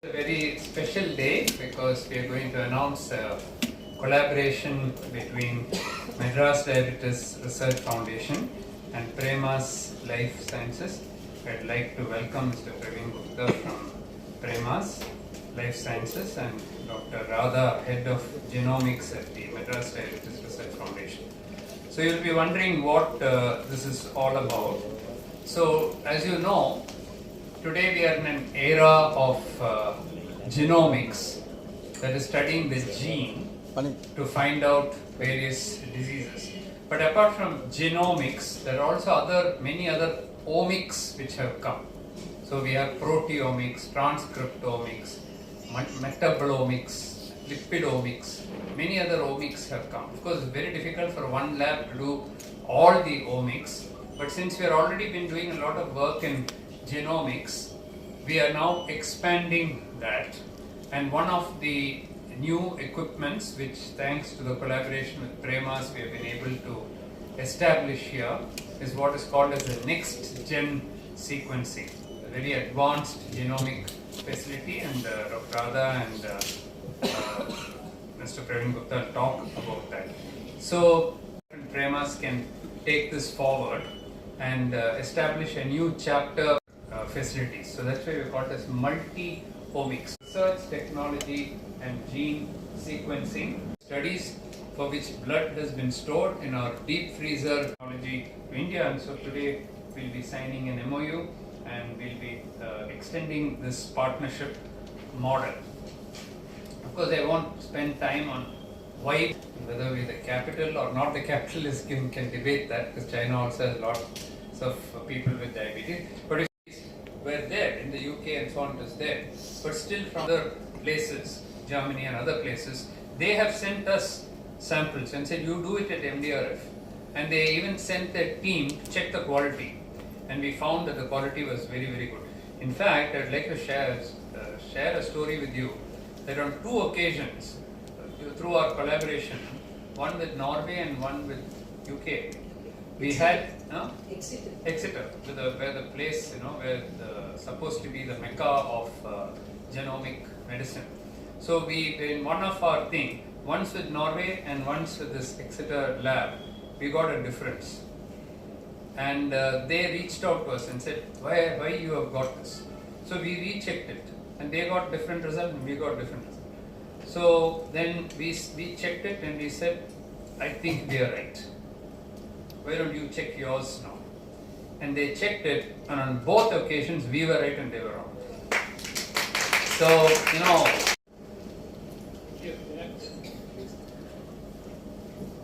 A very special day because we are going to announce a collaboration between Madras Diabetes Research Foundation and Premas Life Sciences. I'd like to welcome Mr. Praveen Gupta from Premas Life Sciences and Dr. Radha, Head of Genomics at the Madras Diabetes Research Foundation. So you'll be wondering what this is all about. So as you know, today we are in an era of genomics, that is studying the gene to find out various diseases. But apart from genomics, there are also many other omics which have come. So we have proteomics, transcriptomics, metabolomics, lipidomics, many other omics have come. Of course, it's very difficult for one lab to do all the omics, but since we have already been doing a lot of work in genomics, we are now expanding that, and one of the new equipments which, thanks to the collaboration with Premas, we have been able to establish here is what is called as the next gen sequencing, a very advanced genomic facility, and Dr. Radha and Mr. Praveen Gupta will talk about that. So Premas can take this forward and establish a new chapter facilities. So that's why we call it as multi-omics. Research, technology and gene sequencing studies for which blood has been stored in our deep freezer technology to India. And so today we'll be signing an MOU and we'll be extending this partnership model. Of course, I won't spend time on why, whether we're the capital or not the capital can debate that, because China also has lots of people with diabetes. But if were there in the UK and so on, it was there, but still from other places, Germany and other places, they have sent us samples and said, you do it at MDRF, and they even sent their team to check the quality, and we found that the quality was very, very good. In fact, I'd like to share a story with you that on two occasions, through our collaboration, one with Norway and one with UK, we had Exeter, where the place, where supposed to be the mecca of genomic medicine. So we, in one of our thing, once with Norway and once with this Exeter lab, we got a difference. And they reached out to us and said, why you have got this? So we rechecked it, and they got different result and we got different result. So then we checked it and we said, I think we are right. Why don't you check yours now? And they checked it, and on both occasions we were right and they were wrong. So,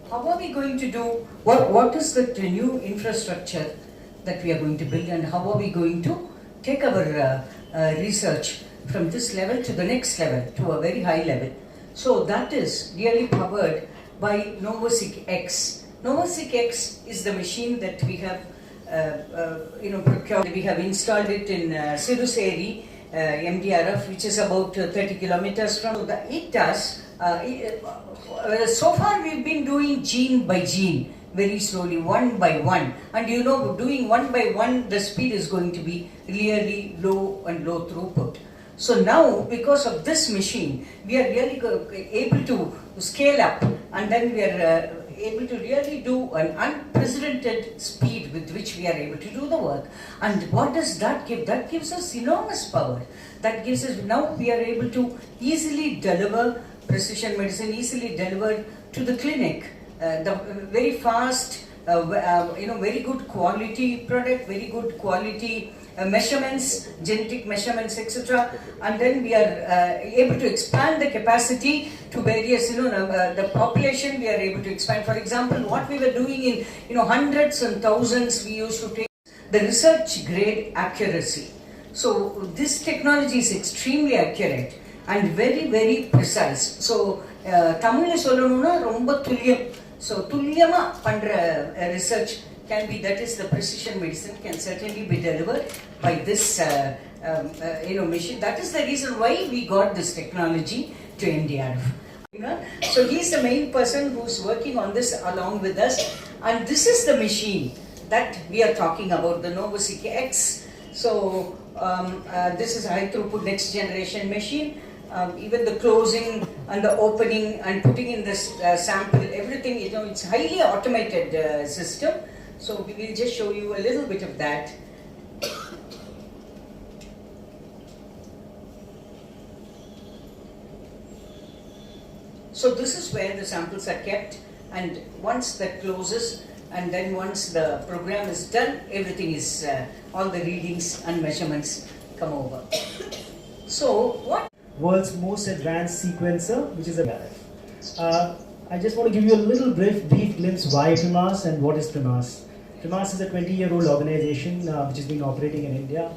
how are we going to do, what is the new infrastructure that we are going to build, and how are we going to take our research from this level to the next level, to a very high level? So that is really powered by NovoSeq X. NovoSeq X is the machine that we have procured. We have installed it in Siruseri, MDRF, which is about 30 kilometers from. It does. So far we've been doing gene by gene, very slowly, one by one. And doing one by one, the speed is going to be really low and low throughput. So now, because of this machine, we are really able to scale up, and then we are able to really do an unprecedented speed with which we are able to do the work. And what does that give? That gives us enormous power. That gives us, now we are able to easily deliver precision medicine, easily delivered to the clinic. The very fast, very good quality product, very good quality measurements, genetic measurements, etc. And then we are able to expand the capacity to various, the population we are able to expand. For example, what we were doing in, hundreds and thousands, we used to take the research grade accuracy. So this technology is extremely accurate and very, very precise. So Tamil sollanuna romba thulyam. So thulyama pandra research can be, that is the precision medicine, can certainly be delivered by this machine. That is the reason why we got this technology to NDRF. So he's the main person who's working on this along with us, and this is the machine that we are talking about, the NovoSeq X. So this is high throughput next generation machine. Even the closing and the opening and putting in this sample, everything, it's highly automated system. So we will just show you a little bit of that. So this is where the samples are kept, and once that closes, and then once the program is done, everything is, all the readings and measurements come over. So what? World's most advanced sequencer, which is a I just want to give you a little brief glimpse why Premas and what is Premas. Premas is a 20-year-old organization which has been operating in India.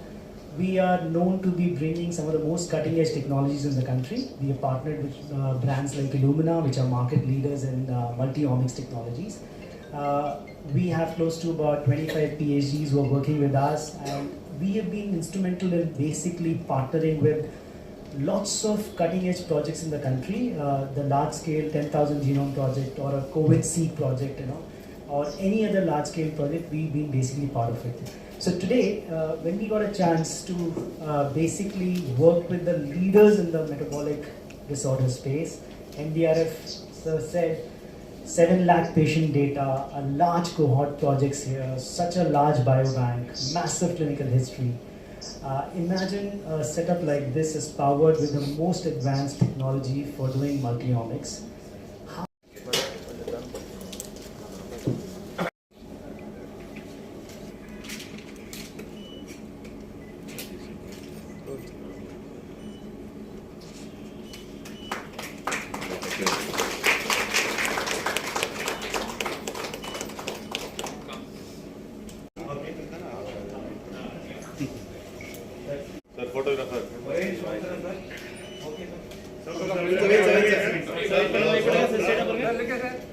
We are known to be bringing some of the most cutting-edge technologies in the country. We have partnered with brands like Illumina, which are market leaders in multi-omics technologies. We have close to about 25 PhDs who are working with us, and we have been instrumental in basically partnering with lots of cutting-edge projects in the country. The large-scale 10,000 genome project, or a COVID seed project, or any other large-scale project, we've been basically part of it. So today, when we got a chance to basically work with the leaders in the metabolic disorder space, MDRF said 7 lakh patient data, a large cohort projects here, such a large biobank, massive clinical history. Imagine a setup like this is powered with the most advanced technology for doing multi-omics. Sir, photographer. Look at that.